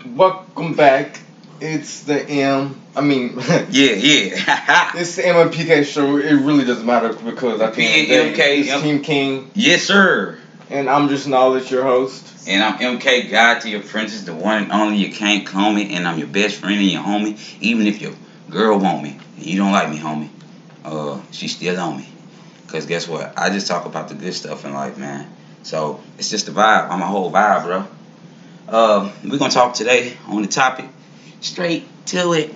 Welcome back. It's the M. I mean, Yeah. it's the M and PK show. It really doesn't matter because at the end of the day, it's Team King, Yes, sir. and I'm just Knowledge, your host. And I'm MK, God to your princess, the one and only. You can't call me, and I'm your best friend and your homie. Even if your girl want me and you don't like me, homie, she still on me. Cause guess what? I just talk about the good stuff in life, man. So it's just the vibe. I'm a whole vibe, bro. We're gonna talk today on the topic. Straight to it.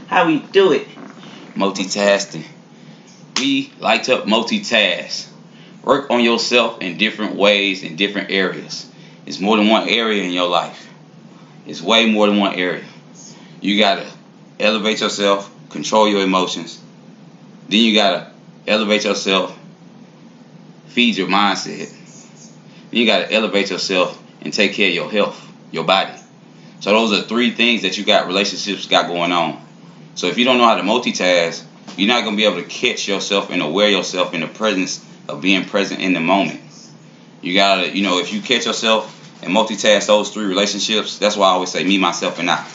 How we do it? Multitasking. We like to multitask. Work on yourself in different ways in different areas. It's more than one area in your life. It's way more than one area. You gotta elevate yourself, control your emotions. Then you gotta elevate yourself, feed your mindset. Then you gotta elevate yourself and take care of your health, your body. So those are three things that you got relationships got going on. So if you don't know how to multitask, you're not gonna be able to catch yourself and aware yourself in the presence of being present in the moment. You gotta, if you catch yourself and multitask those three relationships, that's why I always say me, myself, and I.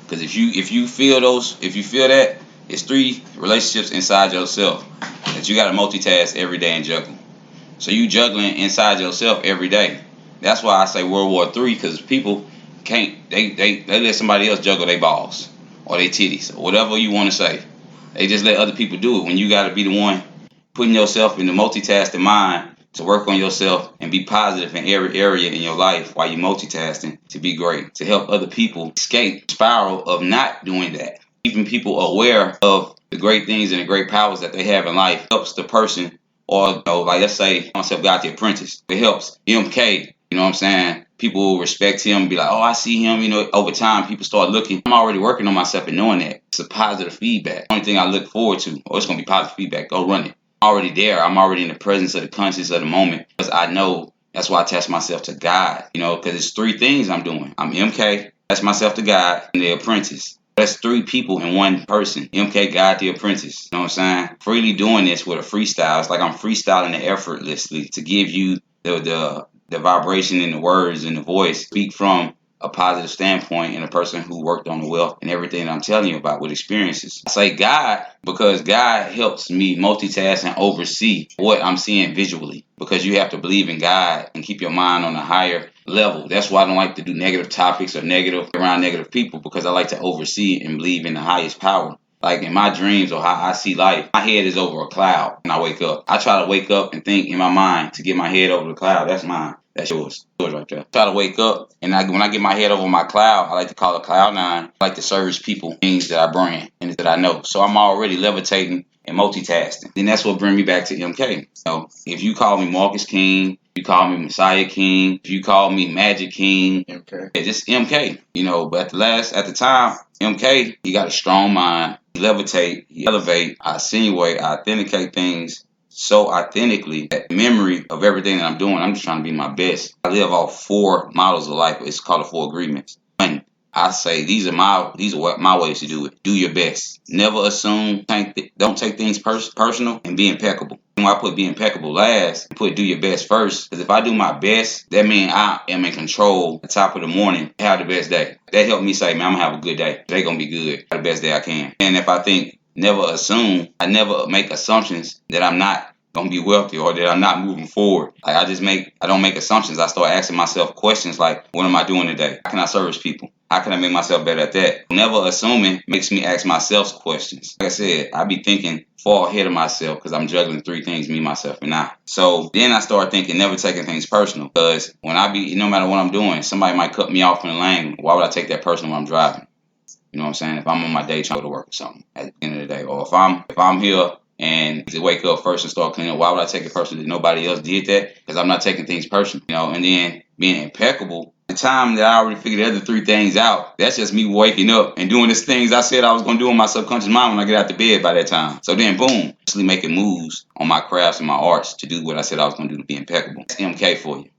Because if you feel that, it's three relationships inside yourself that you gotta multitask every day and juggle. So you juggling inside yourself every day. That's why I say World War III, because people can't they let somebody else juggle their balls or their titties or whatever you want to say. They just let other people do it when you got to be the one putting yourself in the multitasking mind to work on yourself and be positive in every area in your life while you multitasking to be great, to help other people escape the spiral of not doing that. Keeping people aware of the great things and the great powers that they have in life helps the person, or like let's say myself got the apprentice. It helps MK, you know what I'm saying? People will respect him, be like, oh, I see him, over time people start looking. I'm already working on myself and knowing that. It's a positive feedback. Only thing I look forward to, it's gonna be positive feedback. Go run it. I'm already there. I'm already in the presence of the conscious of the moment. Because I know that's why I attach myself to God, because it's three things I'm doing. I'm MK, that's myself to God, and the apprentice. That's three people in one person. MK, God, the apprentice. You know what I'm saying? Freely doing this with a freestyle. It's like I'm freestyling it effortlessly to give you the vibration and the words and the voice speak from a positive standpoint and a person who worked on the wealth and everything that I'm telling you about with experiences. I say God because God helps me multitask and oversee what I'm seeing visually, because you have to believe in God and keep your mind on a higher level. That's why I don't like to do negative topics or negative around negative people, because I like to oversee and believe in the highest power. Like in my dreams or how I see life, my head is over a cloud when I wake up. I try to wake up and think in my mind to get my head over the cloud. That's mine. That's yours. Yours right there. Try to wake up, and when I get my head over my cloud, I like to call it cloud nine. I like to service people things that I bring and that I know. So I'm already levitating and multitasking. Then that's what brings me back to MK. So if you call me Marcus King, you call me Messiah King, if you call me Magic King, Okay. yeah, just MK. But at the time, MK, he got a strong mind. He levitate, he elevate, I insinuate, I authenticate things so authentically that memory of everything that I'm doing, I'm just trying to be my best. I live off four models of life. It's called the four agreements. One, I say these are my ways to do it. Do your best. Never assume. Don't take things personal, and be impeccable. When I put be impeccable last, put do your best first. Because if I do my best, that means I am in control. At the top of the morning, have the best day. That helped me say, man, I'm gonna have a good day. Today gonna be good. Have the best day I can. And if I think never assume, I never make assumptions that I'm not gonna be wealthy or that I'm not moving forward. Like I don't make assumptions. I start asking myself questions like, what am I doing today? How can I service people? How can I make myself better at that? Never assuming makes me ask myself questions. Like I said, I be thinking far ahead of myself because I'm juggling three things, me, myself, and I. So then I start thinking, never taking things personal, because no matter what I'm doing, somebody might cut me off in the lane. Why would I take that personal when I'm driving? You know what I'm saying? If I'm on my day trying to go to work or something at the end of the day, or if I'm here and to wake up first and start cleaning up, why would I take it personally that nobody else did that? Because I'm not taking things personal, and then being impeccable. The time that I already figured the other three things out, that's just me waking up and doing the things I said I was going to do in my subconscious mind when I get out the bed by that time. So then, boom, actually making moves on my crafts and my arts to do what I said I was going to do to be impeccable. That's MK for you.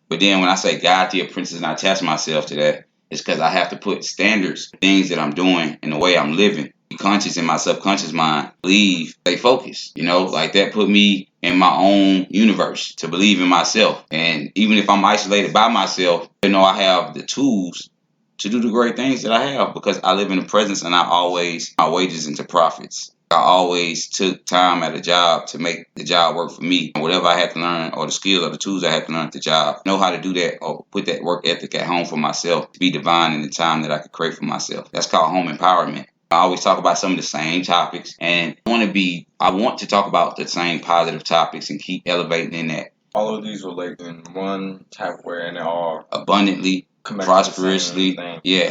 But then when I say God, the apprentice, and I attach myself to that, it's because I have to put standards, things that I'm doing, and the way I'm living. Be conscious in my subconscious mind, believe, stay focused. Like that put me in my own universe to believe in myself. And even if I'm isolated by myself, I have the tools to do the great things that I have because I live in the presence and I always my wages into profits. I always took time at a job to make the job work for me. Whatever I had to learn or the skills or the tools I had to learn at the job, know how to do that or put that work ethic at home for myself to be divine in the time that I could create for myself. That's called home empowerment. I always talk about some of the same topics and I want to talk about the same positive topics and keep elevating in that. All of these relate in one type of way and they are abundantly, prosperously,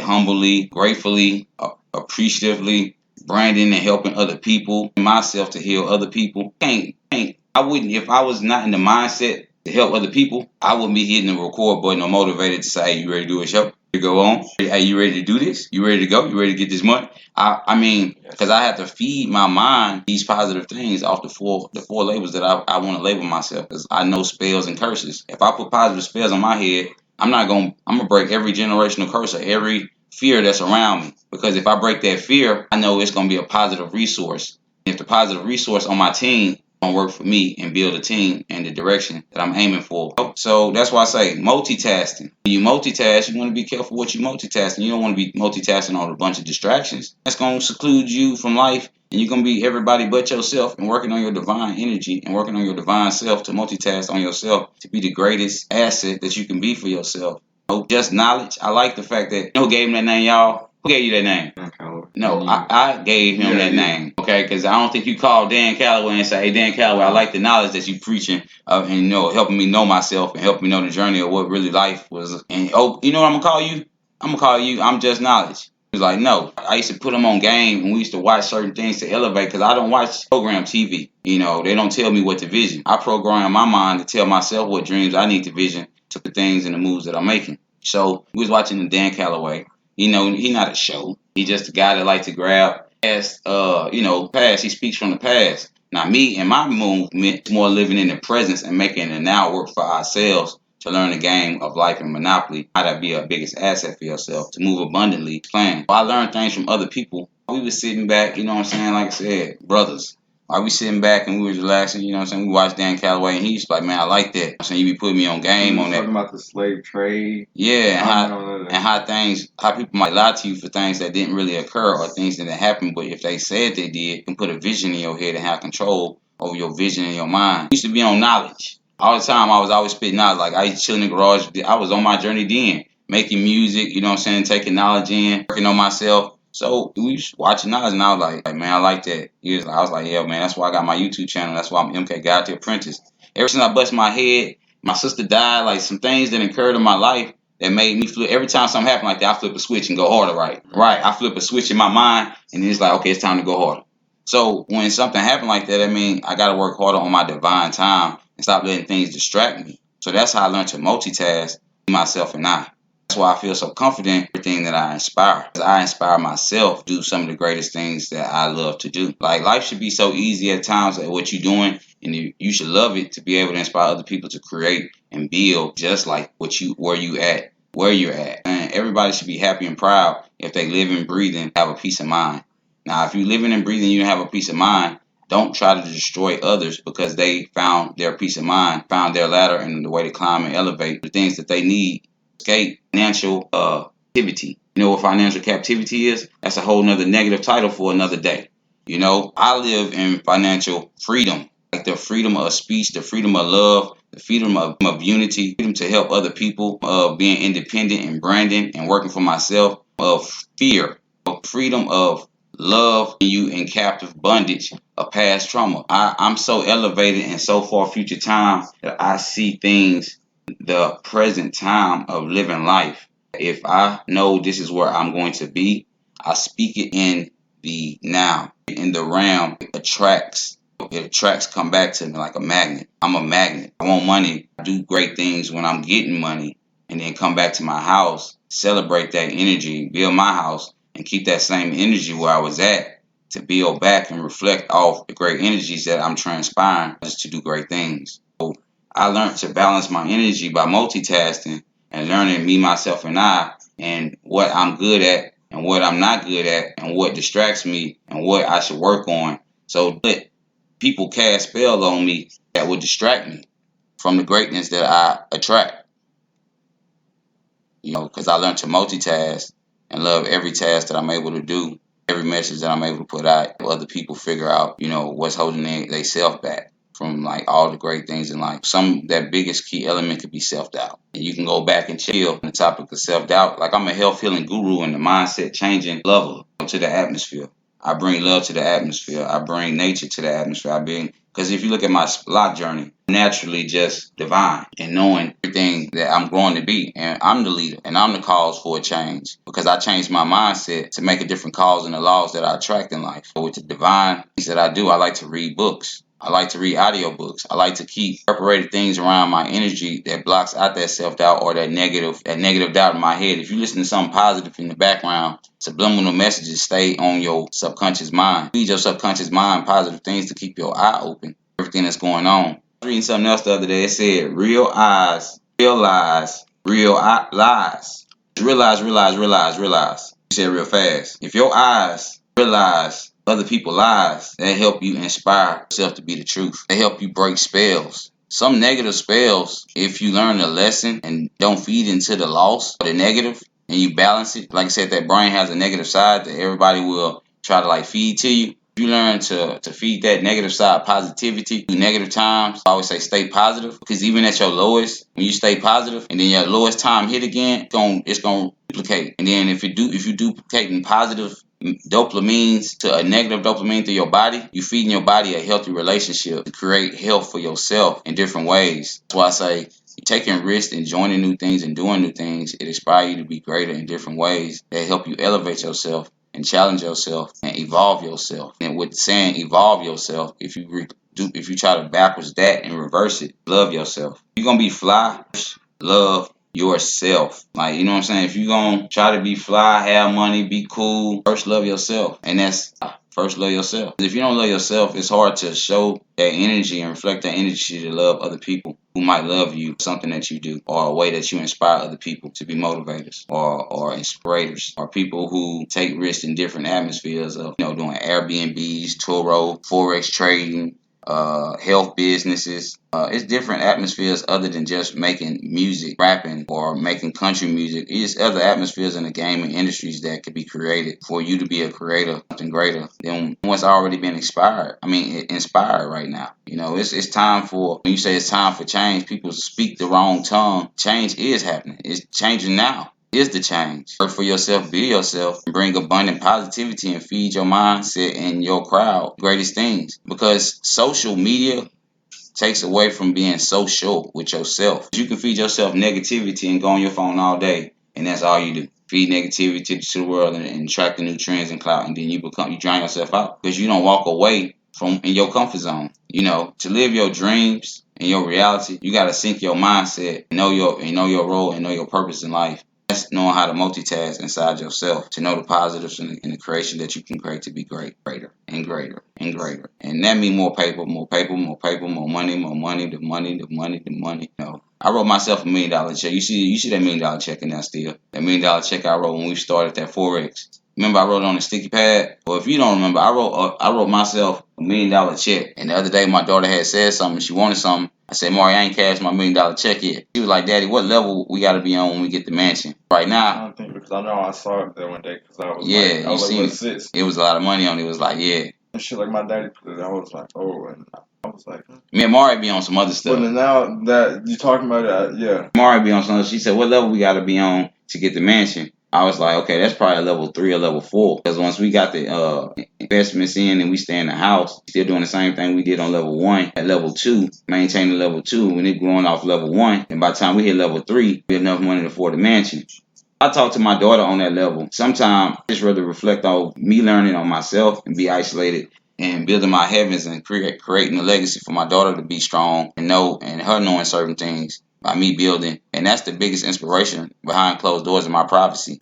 humbly, gratefully, appreciatively, branding and helping other people, myself to heal other people. I wouldn't, if I was not in the mindset to help other people, I wouldn't be hitting the record button or motivated to say, hey, you ready to do a show? You go on. Hey, you ready to do this? You ready to go? You ready to get this money? I mean, because I have to feed my mind these positive things off the four labels that I want to label myself. Because I know spells and curses. If I put positive spells on my head, I'm gonna break every generational curse or every fear that's around me. Because if I break that fear, I know it's gonna be a positive resource. If the positive resource on my team gonna work for me and build a team in the direction that I'm aiming for. So that's why I say multitasking. When you multitask, you want to be careful what you multitasking. You don't want to be multitasking on a bunch of distractions. That's gonna seclude you from life, and you're gonna be everybody but yourself and working on your divine energy and working on your divine self to multitask on yourself to be the greatest asset that you can be for yourself. Just knowledge. I like the fact that you know who gave him that name, y'all? Who gave you that name? No, I gave him that name, okay? Because I don't think you called Dan Calloway and say, hey, Dan Calloway, I like the knowledge that you preaching and, you know, helping me know myself and helping me know the journey of what really life was. And, oh, you know what I'm going to call you? I'm going to call you, I'm Just Knowledge. He was like, no. I used to put him on game and we used to watch certain things to elevate because I don't watch program TV. You know, they don't tell me what to vision. I program my mind to tell myself what dreams I need to vision to the things and the moves that I'm making. So we was watching the Dan Calloway. You know, he not a show. He just a guy that like to grab past, past. He speaks from the past. Now, me and my movement is more living in the presence and making the now work for ourselves to learn the game of life and Monopoly, how to be a biggest asset for yourself, to move abundantly, plan. I learned things from other people. We was sitting back, you know what I'm saying, like I said, brothers. While we sitting back and we was relaxing, you know what I'm saying? We watched Dan Calloway and he's like, man, I like that. I'm saying you be putting me on game on that. Talking about the slave trade. Yeah, and how people might lie to you for things that didn't really occur or things that didn't happen, but if they said they did, you can put a vision in your head and have control over your vision in your mind. I used to be on knowledge. All the time I was always spitting knowledge. Like I used to chill in the garage. I was on my journey then, making music, you know what I'm saying, taking knowledge in, working on myself. So we was watching knowledge and I was like, man, I like that. I was like, yeah, man, that's why I got my YouTube channel. That's why I'm MK Guide to Apprentice. Ever since I bust my head, my sister died, like some things that occurred in my life that made me flip. Every time something happened like that, I flip a switch and go harder, right? Right. I flip a switch in my mind and it's like, okay, it's time to go harder. So when something happened like that, I mean, I got to work harder on my divine time and stop letting things distract me. So that's how I learned to multitask myself and I. That's why I feel so confident in everything that I inspire. I inspire myself to do some of the greatest things that I love to do. Like life should be so easy at times at what you're doing, and you should love it to be able to inspire other people to create and build just like where you're at. And everybody should be happy and proud if they live and breathe and have a peace of mind. Now, if you're living and breathing, you don't have a peace of mind. Don't try to destroy others because they found their peace of mind, found their ladder and the way to climb and elevate the things that they need. Escape financial captivity. You know what financial captivity is? That's a whole nother negative title for another day. You know, I live in financial freedom, like the freedom of speech, the freedom of love, the freedom of unity, freedom to help other people, of being independent and branding and working for myself, of fear, of freedom of love you in captive bondage of past trauma. I'm so elevated and so far future time that I see things the present time of living life. If I know this is where I'm going to be, I speak it in the now. In the realm, it attracts come back to me like a magnet. I'm a magnet. I want money. I do great things when I'm getting money and then come back to my house, celebrate that energy, build my house, and keep that same energy where I was at to build back and reflect off the great energies that I'm transpiring just to do great things. So I learned to balance my energy by multitasking and learning me, myself, and I, and what I'm good at and what I'm not good at and what distracts me and what I should work on. So let people cast spells on me that would distract me from the greatness that I attract. You know, because I learned to multitask and love every task that I'm able to do, every message that I'm able to put out. Other people figure out, what's holding their self back from like all the great things in life. That biggest key element could be self-doubt. And you can go back and chill on the topic of self-doubt. Like I'm a health healing guru and the mindset changing level to the atmosphere. I bring love to the atmosphere. I bring nature to the atmosphere. Because if you look at my life journey, naturally just divine and knowing everything that I'm going to be. And I'm the leader and I'm the cause for a change because I changed my mindset to make a different cause in the laws that I attract in life. So with the divine things that I do, I like to read books. I like to read audiobooks. I like to keep separated things around my energy that blocks out that self-doubt or that negative doubt in my head. If you listen to something positive in the background, subliminal messages stay on your subconscious mind. Feed your subconscious mind positive things to keep your eye open. Everything that's going on. I was reading something else the other day. It said, real eyes, real lies, lies. Realize. You said real fast. If your eyes realize other people's lies, that help you inspire yourself to be the truth. They help you break spells. Some negative spells, if you learn the lesson and don't feed into the loss or the negative, and you balance it, like I said, that brain has a negative side that everybody will try to like feed to you. If you learn to feed that negative side positivity through negative times, I always say stay positive because even at your lowest, when you stay positive and then your lowest time hit again, it's gonna duplicate. And then if you duplicating positive dopamines to a negative dopamine through your body, you feeding your body a healthy relationship to create health for yourself in different ways. That's why I say taking risks and joining new things and doing new things, it inspires you to be greater in different ways that help you elevate yourself and challenge yourself and evolve yourself. And with saying evolve yourself, if you try to backwards that and reverse it, love yourself. You're gonna be fly, love yourself. Like, you know what I'm saying? If you're gonna try to be fly, have money, be cool, first love yourself. And that's first love yourself. If you don't love yourself, it's hard to show that energy and reflect that energy to love other people who might love you, something that you do, or a way that you inspire other people to be motivators or inspirators, or people who take risks in different atmospheres of, doing Airbnbs, Turo, Forex trading, health businesses. It's different atmospheres other than just making music, rapping, or making country music. It's other atmospheres in the gaming industries that could be created for you to be a creator, something greater than what's already been inspired right now. It's time for, when you say it's time for change, people speak the wrong tongue. Change is happening. It's changing now. Is the change. Work for yourself, be yourself, and bring abundant positivity and feed your mindset and your crowd greatest things. Because social media takes away from being social with yourself. You can feed yourself negativity and go on your phone all day, and that's all you do. Feed negativity to the world and track the new trends and clout, and then you drown yourself out because you don't walk away from in your comfort zone. To live your dreams and your reality, you got to sync your mindset, know your role, and know your purpose in life. That's knowing how to multitask inside yourself, to know the positives in the creation that you can create to be greater and greater and greater. And that means more paper, more paper, more paper, more money, the money. I wrote myself $1 million check. You see that $1 million check in there still. That $1 million check I wrote when we started that Forex. Remember, I wrote it on a sticky pad. Well, if you don't remember, I wrote myself $1 million check. And the other day, my daughter had said something. She wanted something. I said, Mari, I ain't cashed my $1 million check yet. She was like, Daddy, what level we got to be on when we get the mansion? Right now. I don't think, because I know I saw it there one day because I was like, what's this? It was a lot of money on it. It was like, yeah. And shit, like my daddy put it. I was like, oh, and I was like, me and Mari be on some other stuff. But now that you're talking about it, yeah. Mari be on some other. She said, what level we got to be on to get the mansion? I was like, okay, that's probably level 3 or level 4. Because once we got the investments in and we stay in the house, still doing the same thing we did on level 1. At level 2, maintaining level 2, when it growing off level 1. And by the time we hit level 3, we had enough money to afford the mansion. I talk to my daughter on that level. Sometimes I just rather reflect on me learning on myself and be isolated and building my heavens and creating a legacy for my daughter to be strong and her knowing certain things by me building. And that's the biggest inspiration behind closed doors in my privacy.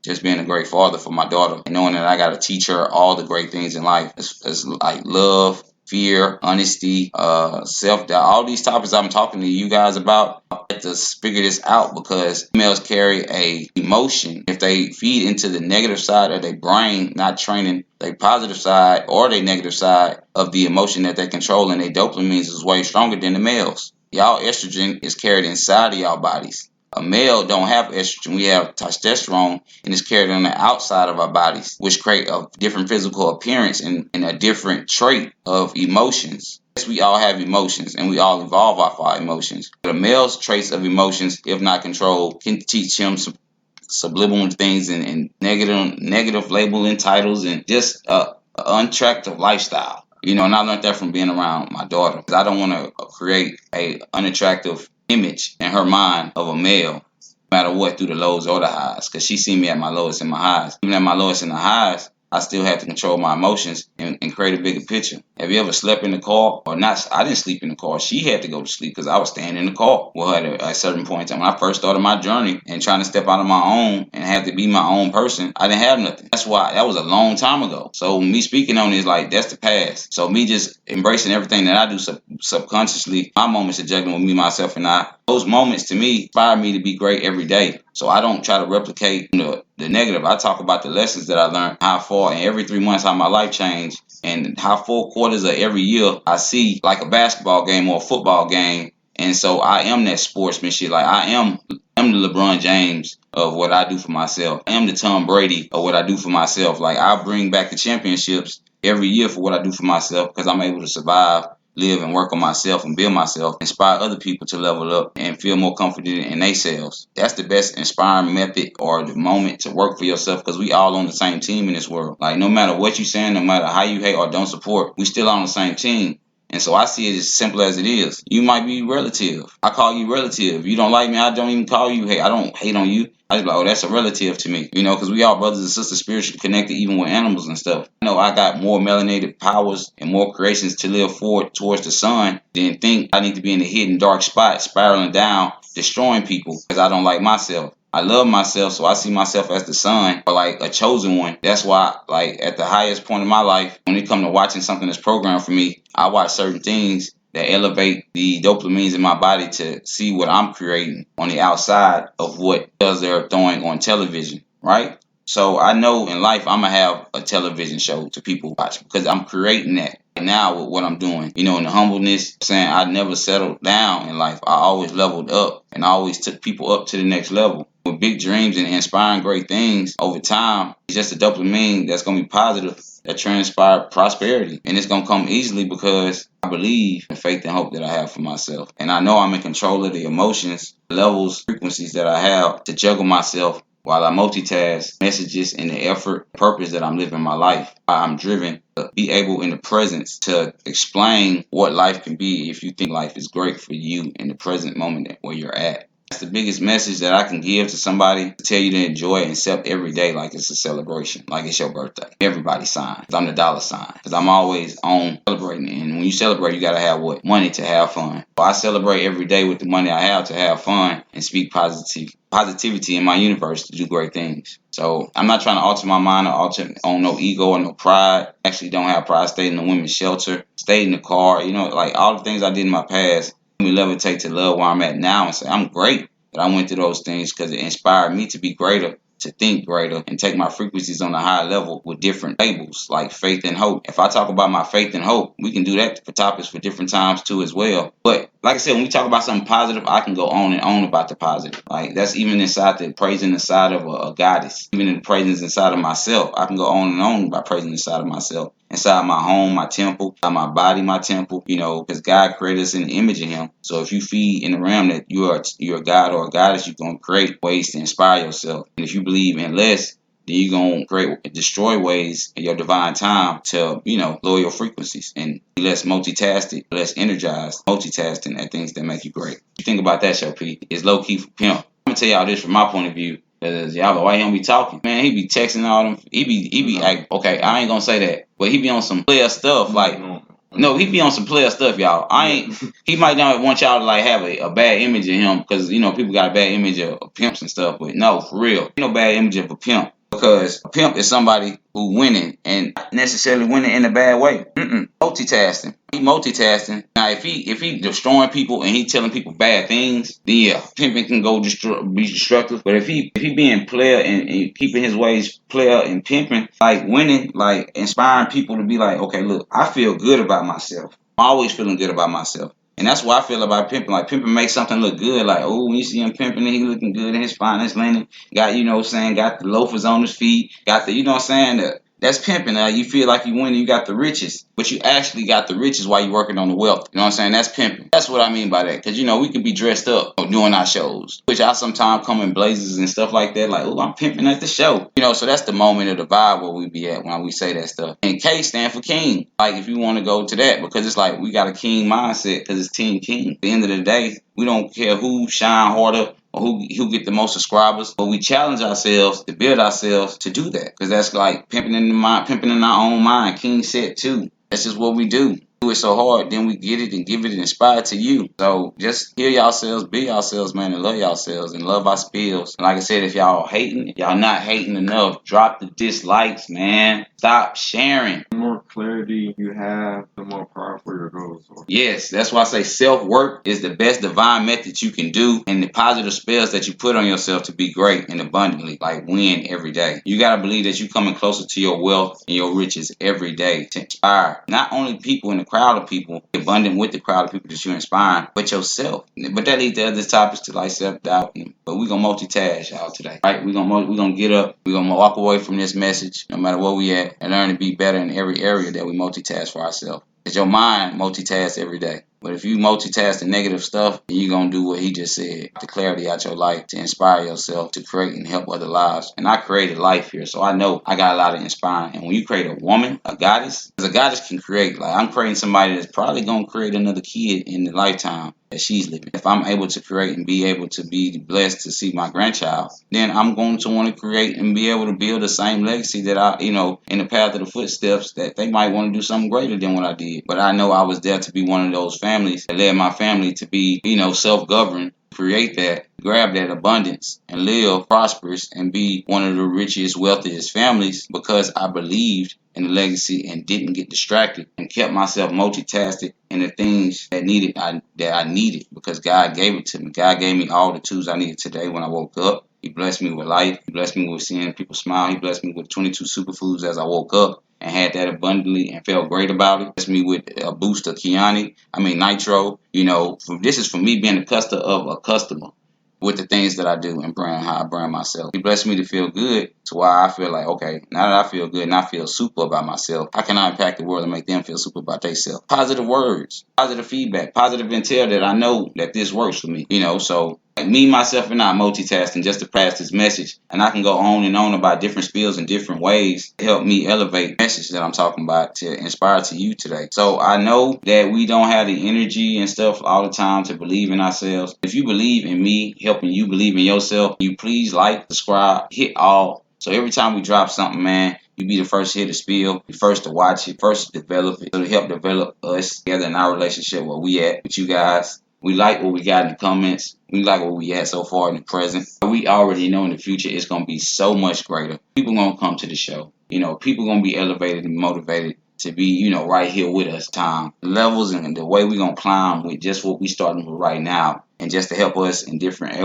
Just being a great father for my daughter and knowing that I got to teach her all the great things in life. It's like love, fear, honesty, self-doubt. All these topics I'm talking to you guys about, I have to figure this out because females carry a emotion. If they feed into the negative side of their brain, not training their positive side or their negative side of the emotion that they control, and their dopamine is way stronger than the males. Y'all estrogen is carried inside of y'all bodies. A male don't have estrogen. We have testosterone, and it's carried on the outside of our bodies, which create a different physical appearance and a different trait of emotions. Yes, we all have emotions, and we all evolve off our emotions. But a male's traits of emotions, if not controlled, can teach him some subliminal things and negative labeling titles and just a unattractive lifestyle. And I learned that from being around my daughter. 'Cause I don't want to create a unattractive image in her mind of a male, no matter what, through the lows or the highs. Because she seen me at my lowest and my highs. Even at my lowest and the highs, I still had to control my emotions and create a bigger picture. Have you ever slept in the car or not? I didn't sleep in the car. She had to go to sleep because I was staying in the car with her at a certain point in time. When I first started my journey and trying to step out on my own and have to be my own person, I didn't have nothing. That's why that was a long time ago. So me speaking on it is like, that's the past. So me just embracing everything that I do subconsciously, my moments of juggling with me, myself, and I, those moments to me inspire me to be great every day. So I don't try to replicate the negative. I talk about the lessons that I learned, how far, and every 3 months how my life changed, and how 4 quarters of every year I see like a basketball game or a football game. And so I am that sportsmanship. Like I'm the LeBron James of what I do for myself. I am the Tom Brady of what I do for myself. Like I bring back the championships every year for what I do for myself because I'm able to survive, live, and work on myself and build myself, inspire other people to level up and feel more confident in themselves. That's the best inspiring method or the moment to work for yourself because we all on the same team in this world. Like no matter what you saying, no matter how you hate or don't support, we still on the same team. And so I see it as simple as it is. You might be relative. I call you relative. You don't like me, I don't even call you hate. I don't hate on you. I just like, oh, that's a relative to me. Because we all brothers and sisters spiritually connected even with animals and stuff. I know I got more melanated powers and more creations to live forward towards the sun than think I need to be in a hidden dark spot, spiraling down, destroying people because I don't like myself. I love myself, so I see myself as the son or like a chosen one. That's why, like, at the highest point of my life, when it comes to watching something that's programmed for me, I watch certain things that elevate the dopamines in my body to see what I'm creating on the outside of what else they're throwing on television, right? So I know in life I'm gonna have a television show to people watch because I'm creating that now with what I'm doing. In the humbleness, saying I never settled down in life. I always leveled up and I always took people up to the next level. With big dreams and inspiring great things over time, it's just a dopamine that's gonna be positive that transpire prosperity. And it's gonna come easily because I believe in faith and hope that I have for myself. And I know I'm in control of the emotions, levels, frequencies that I have to juggle myself while I multitask messages and the effort, purpose that I'm living my life. I'm driven to be able in the presence to explain what life can be if you think life is great for you in the present moment where you're at. That's the biggest message that I can give to somebody, to tell you to enjoy and accept every day like it's a celebration, like it's your birthday. Everybody sign. 'Cause I'm the dollar sign. Because I'm always on celebrating. And when you celebrate, you got to have what? Money to have fun. So I celebrate every day with the money I have to have fun and speak positivity in my universe to do great things. So I'm not trying to alter my mind or alter on no ego or no pride. I actually don't have pride. Stayed in the women's shelter, stayed in the car, like all the things I did in my past. Me levitate to love where I'm at now and say I'm great. But I went through those things because it inspired me to be greater, to think greater, and take my frequencies on a higher level with different labels like faith and hope. If I talk about my faith and hope, we can do that for topics for different times too as well. But like I said, when we talk about something positive, I can go on and on about the positive. Like that's even inside the praising inside of a goddess, even in the praising inside of myself. I can go on and on about praising inside of myself. Inside my home, my temple, inside my body, my temple, because God created us in the image of Him. So if you feed in the realm that you're a God or a goddess, you're going to create ways to inspire yourself. And if you believe in less, then you're going to destroy ways in your divine time to, lower your frequencies and be less multitasking, less energized, multitasking at things that make you great. You think about that, Show P. It's low-key for pimp. I'm going to tell y'all this from my point of view. Y'all go, why he don't be talking? Man, he be texting all them. He be like, okay, I ain't gonna say that, but he be on some player stuff. Like, no, he be on some player stuff, y'all. He might not want y'all to like have a bad image of him because people got a bad image of pimps and stuff. But no, for real, ain't no bad image of a pimp. Because a pimp is somebody who winning and not necessarily winning in a bad way. Multitasking. He multitasking. Now, if he destroying people and he telling people bad things, then yeah, pimping can go be destructive. But if he being player and keeping his ways player and pimping, like winning, like inspiring people to be like, okay, look, I feel good about myself. I'm always feeling good about myself. And that's what I feel about pimping. Like pimping makes something look good. Like, oh, when you see him pimping, he looking good in his finest linen. Got, you know what I'm saying, got the loafers on his feet. Got the, you know what I'm saying, that's pimping. You feel like you win, you got the riches, but you actually got the riches while you working on the wealth. You know what I'm saying? That's pimping. That's what I mean by that. Because, you know, we can be dressed up doing our shows, which I sometimes come in blazers and stuff like that. Like, oh, I'm pimping at the show. You know, so that's the moment of the vibe where we be at when we say that stuff. And K stand for king. Like, if you want to go to that, because it's like we got a king mindset because it's Team King. At the end of the day, we don't care who shine harder or who get the most subscribers, but we challenge ourselves to build ourselves to do that, because that's like pimping in the mind, pimping in our own mind. King said too. That's just what we do. Do it so hard, then we get it and give it inspired to you. So just heal yourselves, be yourselves, man, and love yourselves and love our spills. And like I said, if y'all hating, if y'all not hating enough, drop the dislikes, man. Stop sharing. The more clarity you have, the more powerful your goals are. Yes, that's why I say self-work is the best divine method you can do, and the positive spells that you put on yourself to be great and abundantly, like win every day. You got to believe that you're coming closer to your wealth and your riches every day to inspire not only people in the crowd of people, abundant with the crowd of people that you're inspiring, but yourself. But that leads to other topics to like self-doubt. But we're going to multitask y'all today, right? We're gonna get up. We're going to walk away from this message, no matter where we at, and learn to be better in every area that we multitask for ourselves. Because your mind multitasks every day. But if you multitask the negative stuff, then you're going to do what he just said. The clarity out your life to inspire yourself to create and help other lives. And I created life here, so I know I got a lot of inspiring. And when you create a woman, a goddess, because a goddess can create. Like, I'm creating somebody that's probably going to create another kid in the lifetime that she's living. If I'm able to create and be able to be blessed to see my grandchild, then I'm going to want to create and be able to build the same legacy that I, you know, in the path of the footsteps, that they might want to do something greater than what I did. But I know I was there to be one of those families that led my family to be, you know, self-governed, create that, grab that abundance, and live prosperous and be one of the richest, wealthiest families, because I believed in the legacy and didn't get distracted and kept myself multitasking in the things that I needed, because God gave it to me. God gave me all the tools I needed today when I woke up. He blessed me with life. He blessed me with seeing people smile. He blessed me with 22 superfoods as I woke up and had that abundantly and felt great about it. Blessed me with a boost of nitro. You know, this is for me being a customer with the things that I do and how I brand myself. He blessed me to feel good, to why I feel like, okay, now that I feel good and I feel super about myself, how can I impact the world and make them feel super about themselves? Positive words, positive feedback, positive intel that I know that this works for me, you know. So like me, myself, and I multitasking just to pass this message, and I can go on and on about different spills in different ways to help me elevate the message that I'm talking about to inspire to you today. So I know that we don't have the energy and stuff all the time to believe in ourselves. If you believe in me helping you believe in yourself, you please like, subscribe, hit all. So every time we drop something, man, you be the first to hit a spill, the first to watch it, first to develop it, so to help develop us together in our relationship where we at with you guys. We like what we got in the comments. We like what we had so far in the present. We already know in the future it's going to be so much greater. People going to come to the show. You know, people going to be elevated and motivated to be, you know, right here with us. Time, the levels, and the way we're going to climb with just what we starting with right now. And just to help us in different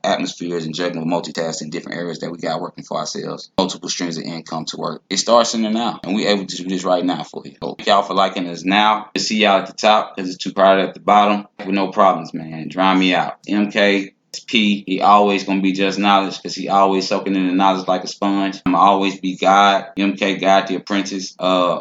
atmospheres and juggling multitasking in different areas that we got working for ourselves. Multiple streams of income to work. It starts in the now. And we able to do this right now for you. So thank y'all for liking us now. We'll see y'all at the top because it's too crowded at the bottom. With no problems, man. Drown me out. MK. P, he always gonna be just knowledge because he always soaking in the knowledge like a sponge. I'm always be God, MK, God the apprentice.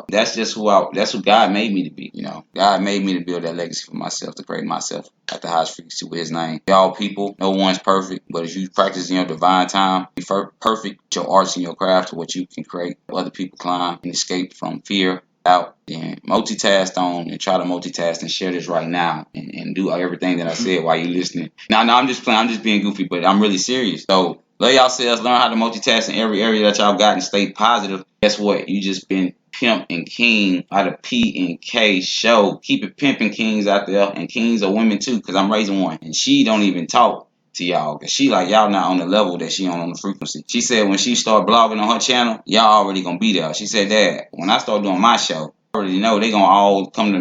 That's just that's who God made me to be. You know, God made me to build that legacy for myself, to create myself at the highest frequency with His name. Y'all people, no one's perfect, but if you practice in your divine time, be perfect your arts and your craft to what you can create. Other people climb and escape from fear. Out, then multitask on and try to multitask and share this right now and do everything that I said while you listening. No, I'm just playing. I'm just being goofy, but I'm really serious. So love yourselves, learn how to multitask in every area that y'all got and stay positive. Guess what? You just been pimp and king out of P and K show. Keep it pimping kings out there, and kings are women too, because I'm raising one and she don't even talk to y'all, because she like y'all not on the level that she on the frequency. She said when she start blogging on her channel, y'all already gonna be there. She said, Dad, when I start doing my show, already know they gonna all come to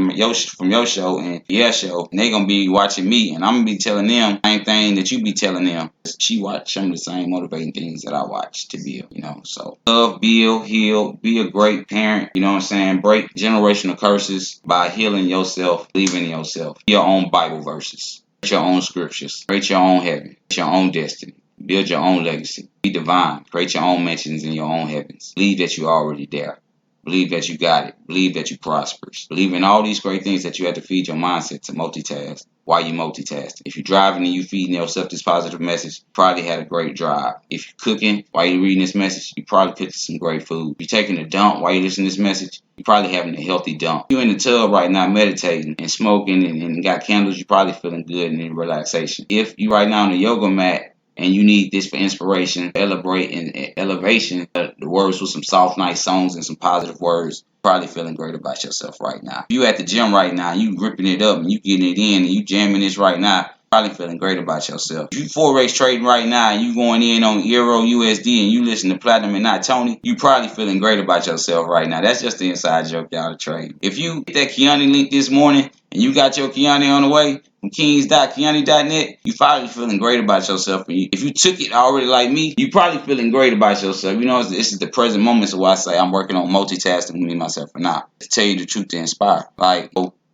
from your show and your show, and they gonna be watching me, and I'm gonna be telling them the same thing that you be telling them. She watch some of the same motivating things that I watch to build, So love, build, heal, be a great parent, you know what I'm saying? Break generational curses by healing yourself, believing in yourself. Your own Bible verses, create your own scriptures, create your own heaven, create your own destiny. Build your own legacy. Be divine. Create your own mentions in your own heavens. Believe that you're already there. Believe that you got it. Believe that you're prosperous. Believe in all these great things that you have to feed your mindset to multitask while you multitask. If you're driving and you feeding yourself this positive message, you probably had a great drive. If you're cooking while you're reading this message, you probably cooking some great food. If you're taking a dump while you're listening to this message, you're probably having a healthy dump. If you're in the tub right now meditating and smoking and got candles, you're probably feeling good and in relaxation. If you right now on the yoga mat and you need this for inspiration, celebrate and elevation, the words with some soft, nice songs and some positive words, probably feeling great about yourself right now. If you at the gym right now, you gripping it up and you getting it in and you jamming this right now, probably feeling great about yourself. If you forex trading right now and you going in on Euro, USD, and you listen to Platinum and not Tony, you probably feeling great about yourself right now. That's just the inside joke y'all to trade. If you hit that Kiani link this morning and you got your Kiani on the way from kings.kiani.net, you probably feeling great about yourself. If you took it already like me, you probably feeling great about yourself. This is the present moment, so I say I'm working on multitasking with me, myself, and now. To tell you the truth, to inspire.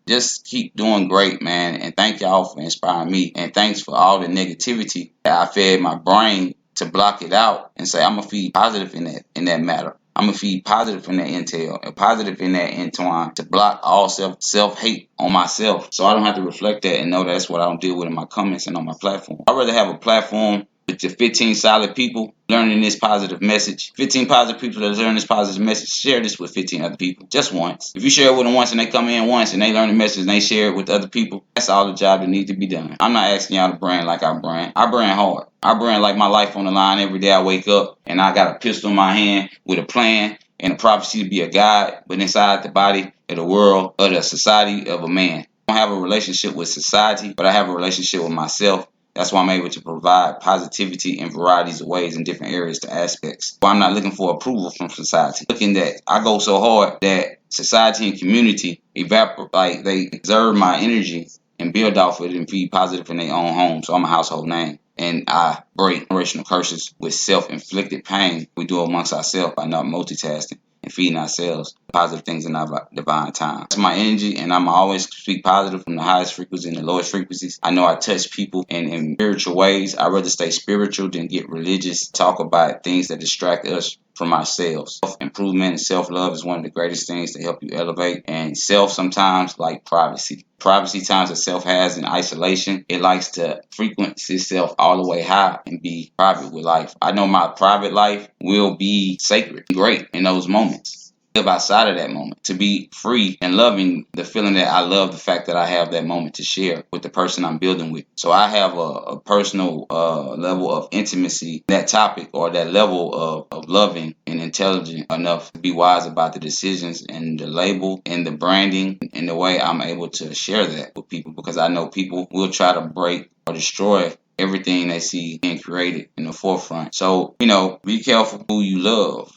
Just keep doing great, man, and thank y'all for inspiring me, and thanks for all the negativity that I fed my brain to block it out and say I'm gonna feed positive in that matter. I'm gonna feed positive in that intel and positive in that entwine to block all self-hate on myself, so I don't have to reflect that and know that's what I don't deal with in my comments and on my platform. I'd rather have a platform with the 15 solid people learning this positive message. 15 positive people that learn this positive message, share this with 15 other people. Just once. If you share it with them once and they come in once and they learn the message and they share it with other people, that's all the job that needs to be done. I'm not asking y'all to brand like I brand. I brand hard. I brand like my life on the line every day I wake up and I got a pistol in my hand with a plan and a prophecy to be a God, but inside the body of the world, of the society of a man. I don't have a relationship with society, but I have a relationship with myself. That's why I'm able to provide positivity in varieties of ways in different areas to aspects. Well, I'm not looking for approval from society. Looking that I go so hard that society and community evaporate, they observe my energy and build off of it and feed positive in their own home. So I'm a household name. And I break generational curses with self-inflicted pain we do amongst ourselves by not multitasking and feeding ourselves positive things in our divine time. That's my energy, and I'm always speak positive from the highest frequencies and the lowest frequencies. I know I touch people in spiritual ways. I'd rather stay spiritual than get religious, talk about things that distract us from ourselves. Self-improvement and self-love is one of the greatest things to help you elevate, and self sometimes like privacy. Privacy times that self has in isolation, it likes to frequency itself all the way high and be private with life. I know my private life will be sacred, great in those moments. Live outside of that moment, to be free and loving the feeling that I love the fact that I have that moment to share with the person I'm building with. So I have a personal level of intimacy, that topic or that level of loving and intelligent enough to be wise about the decisions and the label and the branding and the way I'm able to share that with people, because I know people will try to break or destroy everything they see being created in the forefront. So, be careful who you love.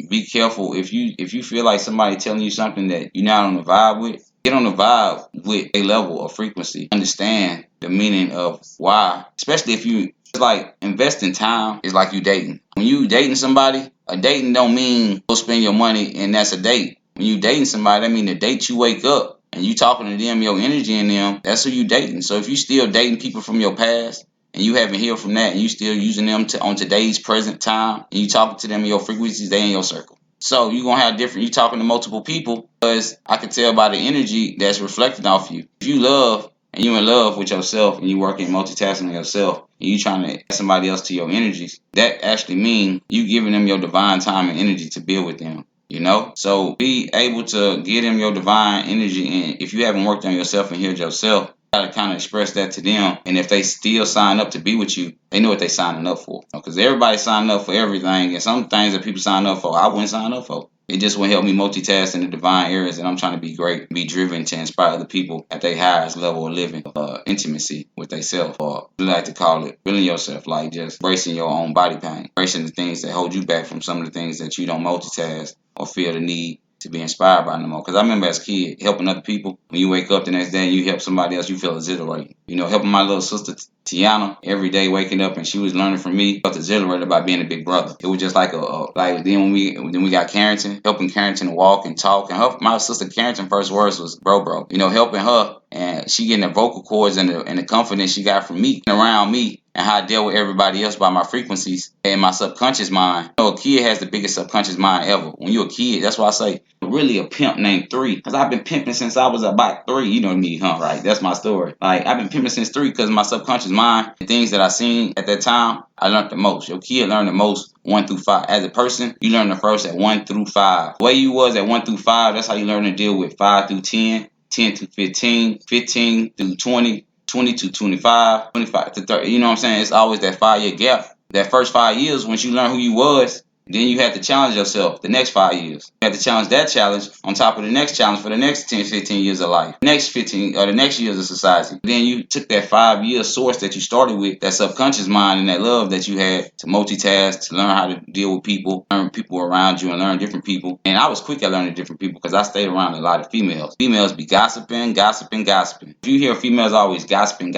Be careful if you feel like somebody telling you something that you're not on the vibe with. Get on the vibe with a level of frequency. Understand the meaning of why. Especially if it's like investing time is like you dating. When you dating somebody, a dating don't mean go spend your money and that's a date. When you dating somebody, that mean the date you wake up and you talking to them, your energy in them, that's who you dating. So if you still dating people from your past, and you haven't healed from that, and you still using them on today's present time, and you talking to them in your frequencies, they in your circle. So you're going to have you talking to multiple people, because I can tell by the energy that's reflected off you. If you love, and you in love with yourself, and you working multitasking on yourself, and you trying to add somebody else to your energies, that actually means you giving them your divine time and energy to build with them. So be able to give them your divine energy, and if you haven't worked on yourself and healed yourself, to kind of express that to them, and if they still sign up to be with you, they know what they're signing up for. Because everybody's signing up for everything, and some things that people sign up for, I wouldn't sign up for. It just will help me multitask in the divine areas that I'm trying to be great, be driven to inspire other people at their highest level of living, intimacy with themselves, or we like to call it feeling yourself, like just bracing your own body pain, bracing the things that hold you back from some of the things that you don't multitask or feel the need to be inspired by no more. Because I remember as a kid helping other people. When you wake up the next day and you help somebody else, you feel exhilarated. Helping my little sister Tiana every day, waking up and she was learning from me. I felt exhilarated about being a big brother. It was just like like then we got Carrington, helping Carrington walk and talk. And my sister Carrington first words was bro. Helping her, and she getting the vocal cords and the confidence she got from me around me. And how I deal with everybody else by my frequencies and my subconscious mind. A kid has the biggest subconscious mind ever. When you're a kid, that's why I say really a pimp named 3. Because I've been pimping since I was about 3. You know me, huh? Right? That's my story. Like, I've been pimping since 3 because my subconscious mind, the things that I seen at that time, I learned the most. Your kid learned the most 1 through 5. As a person, you learn the first at 1 through 5. The way you was at 1 through 5, that's how you learn to deal with 5 through 10, 10 through 15, 15 through 20. 20 to 25, 25 to 30. You know what I'm saying? It's always that 5-year gap. That first 5 years, once you learn who you was, then you had to challenge yourself the next 5 years. You had to challenge that challenge on top of the next challenge for the next 10, 15 years of life. Next 15 or the next years of society. Then you took that 5-year source that you started with, that subconscious mind and that love that you had to multitask, to learn how to deal with people, learn people around you and learn different people. And I was quick at learning different people because I stayed around a lot of females. Females be gossiping. If you hear females always gossiping,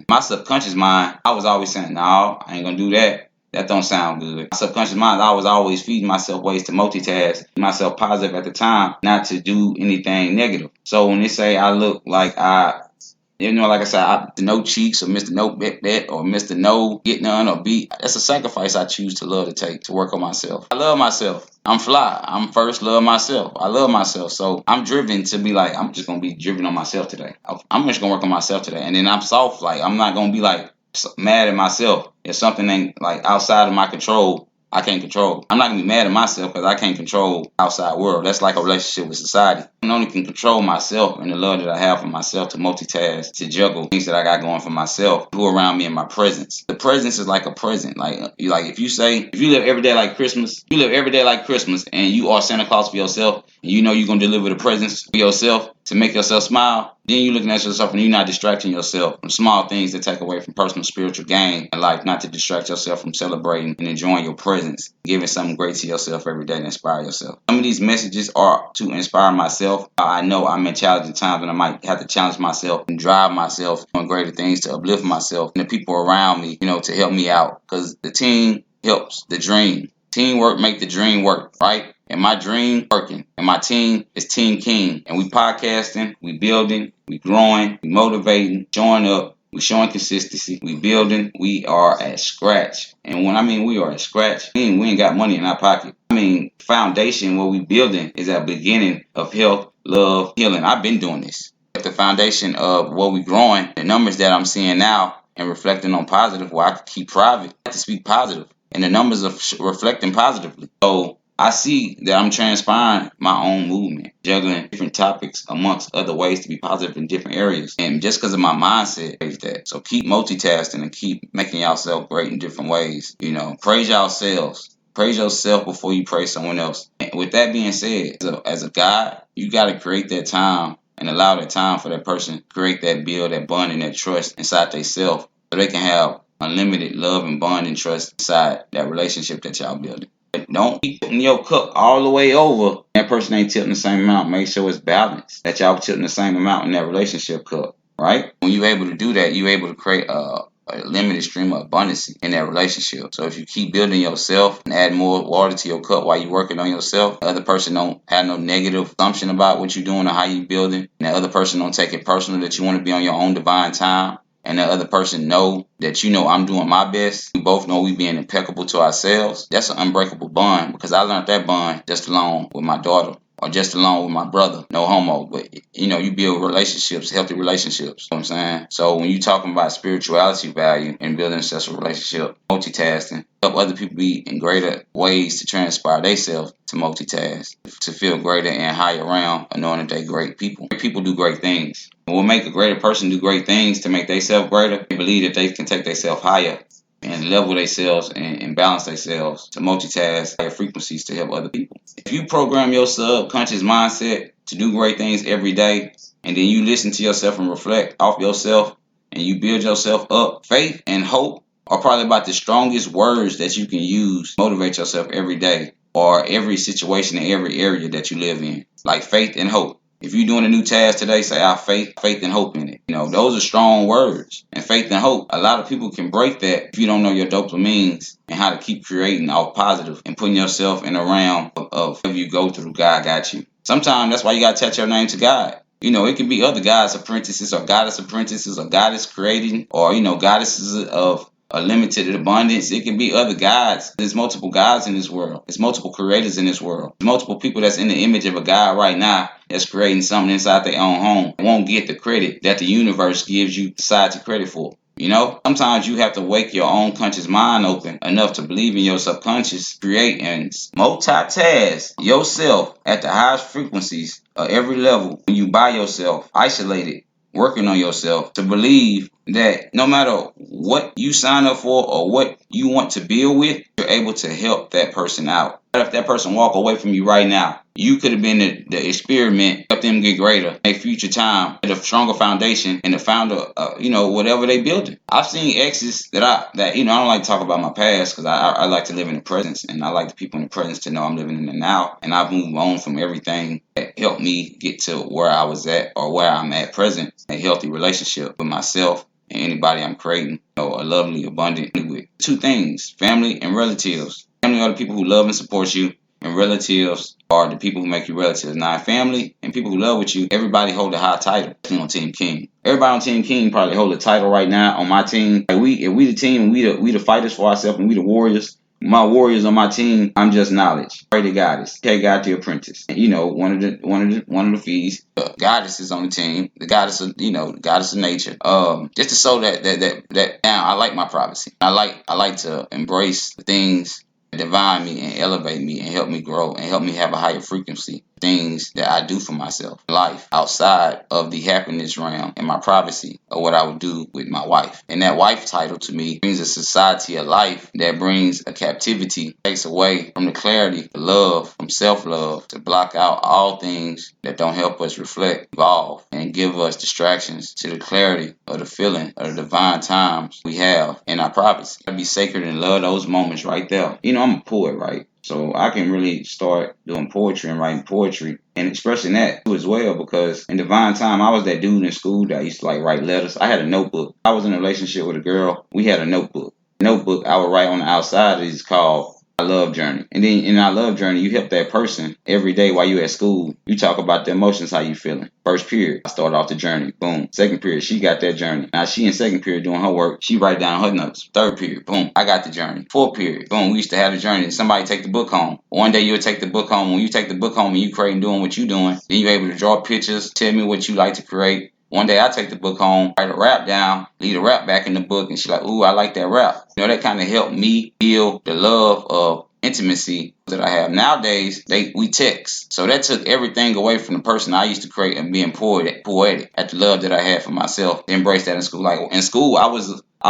my subconscious mind, I was always saying, no, I ain't gonna do that. That don't sound good. My subconscious mind, I was always feeding myself ways to multitask, myself positive at the time, not to do anything negative. So when they say I look like like I said, the no cheeks or Mr. No bet or Mr. No get none or beat. That's a sacrifice I choose to love to take to work on myself. I love myself. I'm fly. I'm first love myself. I love myself. So I'm driven to be like, I'm just going to be driven on myself today. I'm just going to work on myself today. And then I'm soft. Like, I'm not going to be like mad at myself if something ain't like outside of my control. I can't control. I'm not gonna be mad at myself because I can't control outside world. That's like a relationship with society. I only can control myself and the love that I have for myself to multitask, to juggle things that I got going for myself, who around me in my presence. The presence is like a present. Like if you live every day like Christmas, and you are Santa Claus for yourself, and you know you're gonna deliver the presents for yourself to make yourself smile. Then you're looking at yourself and you're not distracting yourself from small things that take away from personal spiritual gain in life, not to distract yourself from celebrating and enjoying your presence, giving something great to yourself every day to inspire yourself. Some of these messages are to inspire myself. I know I'm in challenging times and I might have to challenge myself and drive myself on greater things to uplift myself and the people around me, to help me out. Because the team helps the dream. Teamwork make the dream work, right? And my dream working. And my team is Team King. And we podcasting, we building, we growing, we motivating, showing up, we showing consistency, we building, we are at scratch. And when I mean we are at scratch, we ain't got money in our pocket. Foundation, what we building is at beginning of health, love, healing. I've been doing this. At the foundation of what we growing, the numbers that I'm seeing now and reflecting on positive, where I can keep private, I have to speak positive. And the numbers are reflecting positively. So I see that I'm transpiring my own movement, juggling different topics amongst other ways to be positive in different areas. And just because of my mindset, is that. So keep multitasking and keep making yourself great in different ways. Praise yourselves. Praise yourself before you praise someone else. And with that being said, as a God, you got to create that time and allow that time for that person to create that build, that bond, and that trust inside themselves so they can have unlimited love and bond and trust inside that relationship that y'all building. Don't keep putting your cup all the way over. That person ain't tilting the same amount. Make sure it's balanced. That y'all tilting the same amount in that relationship cup, right? When you're able to do that, you're able to create a limited stream of abundance in that relationship. So if you keep building yourself and add more water to your cup while you're working on yourself, the other person don't have no negative assumption about what you're doing or how you're building. And the other person don't take it personal that you want to be on your own divine time. And the other person know that I'm doing my best. We both know we being impeccable to ourselves. That's an unbreakable bond because I learned that bond just along with my daughter or just along with my brother. No homo. But, you build relationships, healthy relationships. You know what I'm saying? So when you're talking about spirituality value and building a successful relationship, multitasking, help other people be in greater ways to transpire themselves to multitask, to feel greater and higher realm, knowing that they're great people. Great people do great things. And what make a greater person do great things to make themselves greater, they believe that they can take themselves higher and level themselves and balance themselves to multitask higher frequencies to help other people. If you program your subconscious mindset to do great things every day, and then you listen to yourself and reflect off yourself, and you build yourself up, faith and hope are probably about the strongest words that you can use to motivate yourself every day. or every situation in every area that you live in. Like faith and hope. If you're doing a new task today, say I have faith and hope in it. Those are strong words. And faith and hope, a lot of people can break that if you don't know your dopamines and how to keep creating all positive and putting yourself in a realm of if you go through, God got you. Sometimes that's why you got to attach your name to God. It can be other gods' apprentices or goddess apprentices or goddess creating or, goddesses of a limited abundance. It can be other gods. There's multiple gods in this world. There's multiple creators in this world. There's multiple people that's in the image of a God right now that's creating something inside their own home. Won't get the credit that the universe gives you society credit for. Sometimes you have to wake your own conscious mind open enough to believe in your subconscious, create and multitask yourself at the highest frequencies of every level when you by yourself, isolated, working on yourself to believe that no matter what you sign up for or what you want to build with, you're able to help that person out. If that person walk away from you right now, you could have been the experiment, help them get greater, make future time, get a stronger foundation, and the founder, whatever they building. I've seen exes that I don't like to talk about my past because I like to live in the present, and I like the people in the present to know I'm living in the now, and I've moved on from everything that helped me get to where I was at or where I'm at present, a healthy relationship with myself and anybody I'm creating, a lovely, abundant with. Two things, family and relatives. Family are the people who love and support you, and relatives are the people who make you relatives. Now, family and people who love with you, everybody hold a high title on Team King. Everybody on Team King probably hold a title right now on my team. Like if we the team and we the fighters for ourselves and we the warriors. My warriors on my team, I'm just knowledge. Pray to goddess. Okay, God the apprentice. And, one of the fees. Goddess is on the team. The goddess of the goddess of nature. Just to show that now I like my privacy. I like to embrace the things that divine me and elevate me and help me grow and help me have a higher frequency. Things that I do for myself, life outside of the happiness realm and my privacy of what I would do with my wife. And that wife title to me brings a society of life that brings a captivity, takes away from the clarity, the love, from self-love to block out all things that don't help us reflect, evolve, and give us distractions to the clarity of the feeling of the divine times we have in our privacy. I'd be sacred and love those moments right there. I'm a poet, right? So I can really start doing poetry and writing poetry and expressing that too as well, because in divine time, I was that dude in school that used to write letters. I had a notebook. I was in a relationship with a girl. We had a notebook. Notebook I would write on the outside is called I Love Journey. And then in our love journey, you help that person every day while you at school. You talk about the emotions, how you feeling. First period, I started off the journey. Boom. Second period, she got that journey. Now she in second period doing her work. She write down her notes. Third period, boom, I got the journey. Fourth period, boom, we used to have the journey. Somebody take the book home. One day you'll take the book home. When you take the book home and you creating doing what you doing, then you're able to draw pictures, tell me what you like to create. One day I take the book home, write a rap down, leave the rap back in the book, and she's like, ooh, I like that rap. That kind of helped me feel the love of intimacy that I have. Nowadays, we text. So that took everything away from the person I used to create and being poetic at the love that I had for myself. Embrace that in school. Like in school, I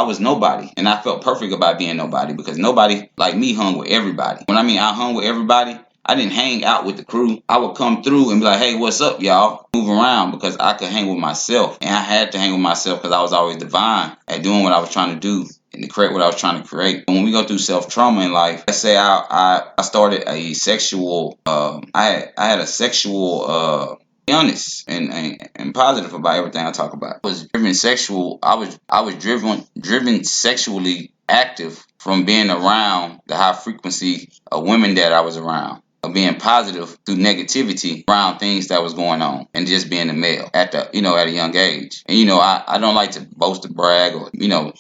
was nobody, and I felt perfect about being nobody because nobody like me hung with everybody. When I hung with everybody, I didn't hang out with the crew. I would come through and be like, hey, what's up, y'all? Move around because I could hang with myself. And I had to hang with myself because I was always divine at doing what I was trying to do and to create what I was trying to create. And when we go through self-trauma in life, let's say I started a sexual, I had a sexual, honest and positive about everything I talk about. I was driven sexual. I was driven sexually active from being around the high frequency of women that I was around, of being positive through negativity around things that was going on, and just being a male at a young age. And I don't like to boast or brag or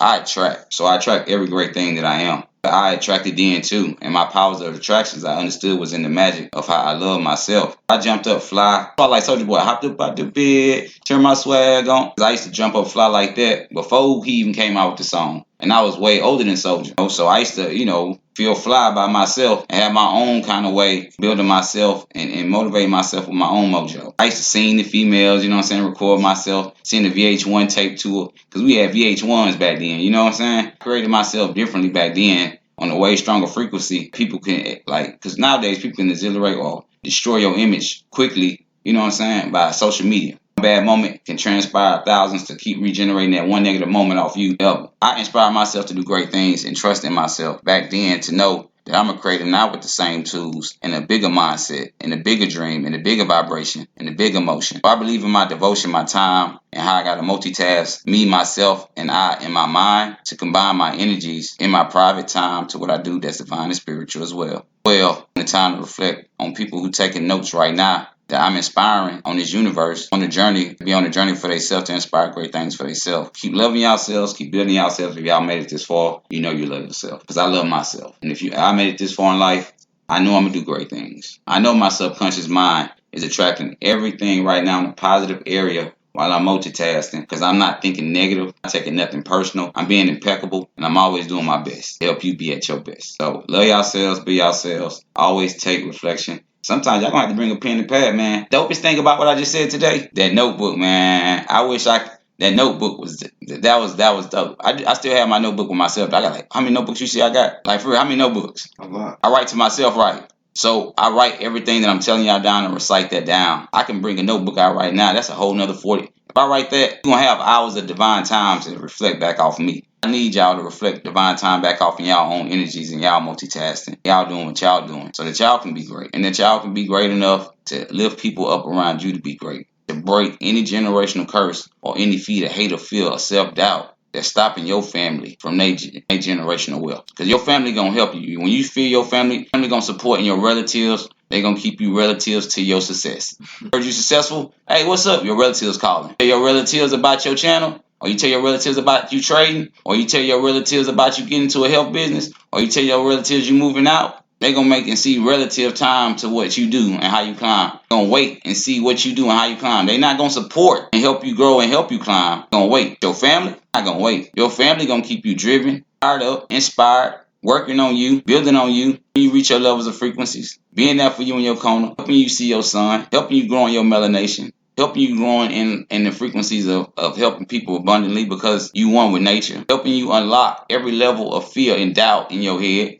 I attract. So I attract every great thing that I am. I attracted then too, and my powers of attractions I understood was in the magic of how I love myself. I jumped up, fly. I like Soulja Boy, hopped up out the bed, turned my swag on. I used to jump up, fly like that before he even came out with the song. And I was way older than Soulja. So I used to, feel fly by myself and have my own kind of way building myself and motivating myself with my own mojo. I used to sing the females, record myself, send the VH1 tape to it. Because we had VH1s back then, I created myself differently back then on a way stronger frequency. People can, because nowadays people can exhilarate or destroy your image quickly, by social media. One bad moment can transpire thousands to keep regenerating that one negative moment off you. I inspired myself to do great things and trust in myself back then to know that I'm gonna create it now with the same tools and a bigger mindset and a bigger dream and a bigger vibration and a bigger emotion. So I believe in my devotion, my time, and how I gotta multitask me, myself, and I in my mind to combine my energies in my private time to what I do that's divine and spiritual as well. Well, the time to reflect on people who taking notes right now that I'm inspiring on this universe, on the journey, to be on the journey for themselves to inspire great things for themselves. Keep loving yourselves, keep building yourselves. If y'all made it this far, you know you love yourself. Because I love myself. And if I made it this far in life, I know I'm going to do great things. I know my subconscious mind is attracting everything right now in a positive area while I'm multitasking because I'm not thinking negative. I'm taking nothing personal. I'm being impeccable and I'm always doing my best to help you be at your best. So love yourselves, be yourselves. Always take reflection. Sometimes y'all gonna have to bring a pen and pad, man. Dopest thing about what I just said today, that notebook, man. I wish that notebook was that was dope. I still have my notebook with myself. I got like, how many notebooks you see I got? Like for real, how many notebooks? A lot. I write to myself, right? So I write everything that I'm telling y'all down and recite that down. I can bring a notebook out right now. That's a whole nother 40. If I write that, you're gonna have hours of divine time to reflect back off me. I need y'all to reflect divine time back off in y'all own energies and y'all multitasking. Y'all doing what y'all doing so that y'all can be great. And that y'all can be great enough to lift people up around you to be great. To break any generational curse or any fear of hate or fear or self-doubt that's stopping your family from their generational wealth. Because your family gonna help you. When you feel your family gonna support your relatives, they gonna keep you relatives to your success. Heard you successful? Hey, what's up? Your relatives calling. Tell your relatives about your channel, or you tell your relatives about you trading, or you tell your relatives about you getting into a health business, or you tell your relatives you moving out. They gonna make and see relative time to what you do and how you climb. They gonna wait and see what you do and how you climb. They not gonna support and help you grow and help you climb. They gonna wait. Your family not gonna wait. Your family gonna keep you driven, fired up, inspired, working on you, building on you. When you reach your levels of frequencies, being there for you in your corner, helping you see your sun, helping you grow in your melanation, helping you growing in the frequencies of helping people abundantly because you one with nature, helping you unlock every level of fear and doubt in your head.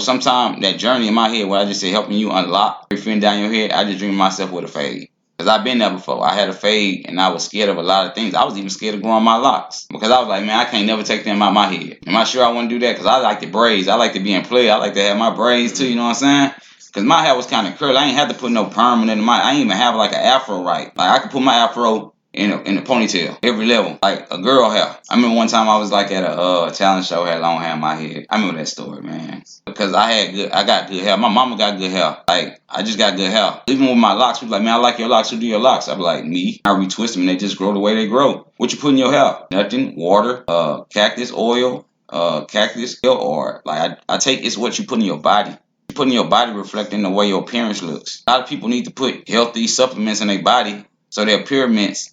Sometimes that journey in my head where I just say helping you unlock everything down your head, I just dream myself with a fade. Because I've been there before. I had a fade and I was scared of a lot of things. I was even scared of growing my locks because I was like, man, I can't never take them out my head. Am I sure I want to do that? Because I like the braids. I like to be in play. I like to have my braids too, you know what I'm saying? Because my hair was kind of curly. I ain't had to put no perm in my. I ain't even have like an afro right. Like I could put my afro in a ponytail, every level, like a girl hair. I remember one time I was like at a talent show, had long hair in my head. I remember that story, man. Because I got good hair. My mama got good hair. Like I just got good hair. Even with my locks, people like, man, I like your locks. Who do your locks? I be like, me. I retwist them and they just grow the way they grow. What you put in your hair? Nothing. Water, cactus oil, cactus oil, or like I take it's what you put in your body. Putting your body reflecting the way your appearance looks. A lot of people need to put healthy supplements in their body so their appearance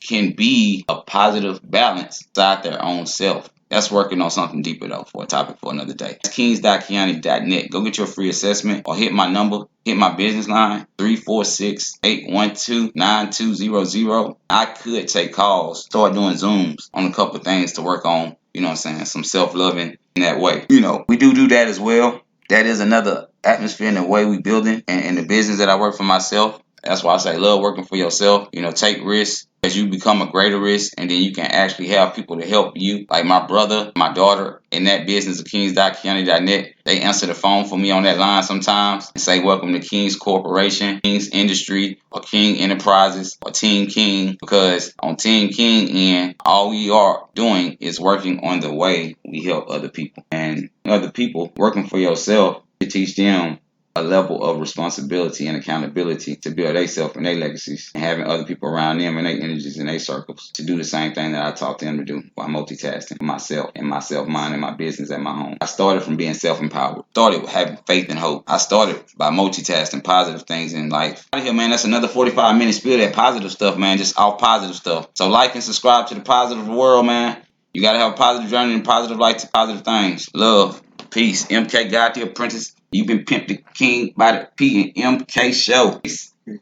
can be a positive balance inside their own self. That's working on something deeper though for a topic for another day. Kings.Kiani.net. Go get your free assessment or hit my number, hit my business line, 346-812-9200. I could take calls, start doing Zooms on a couple of things to work on, you know what I'm saying, some self-loving in that way. You know, we do that as well. That is another atmosphere in the way we building and the business that I work for myself. That's why I say love working for yourself. You know, take risks as you become a greater risk, and then you can actually have people to help you. Like my brother, my daughter, in that business of Kings.Kiani.net, they answer the phone for me on that line sometimes and say, welcome to King's Corporation, King's Industry, or King Enterprises, or Team King, because on Team King end, all we are doing is working on the way we help other people. And other people working for yourself to teach them a level of responsibility and accountability to build themselves and their legacies, and having other people around them and their energies and their circles to do the same thing that I taught them to do while multitasking myself and my self-mind and my business at my home. I started from being self-empowered. Started with having faith and hope. I started by multitasking positive things in life. Out of here, man, that's another 45 minutes spill that positive stuff, man, just all positive stuff. So like and subscribe to the positive world, man. You got to have a positive journey and positive life to positive things. Love. Peace. MK God the Apprentice. You've been pimped the king by the P and MK show. Peace.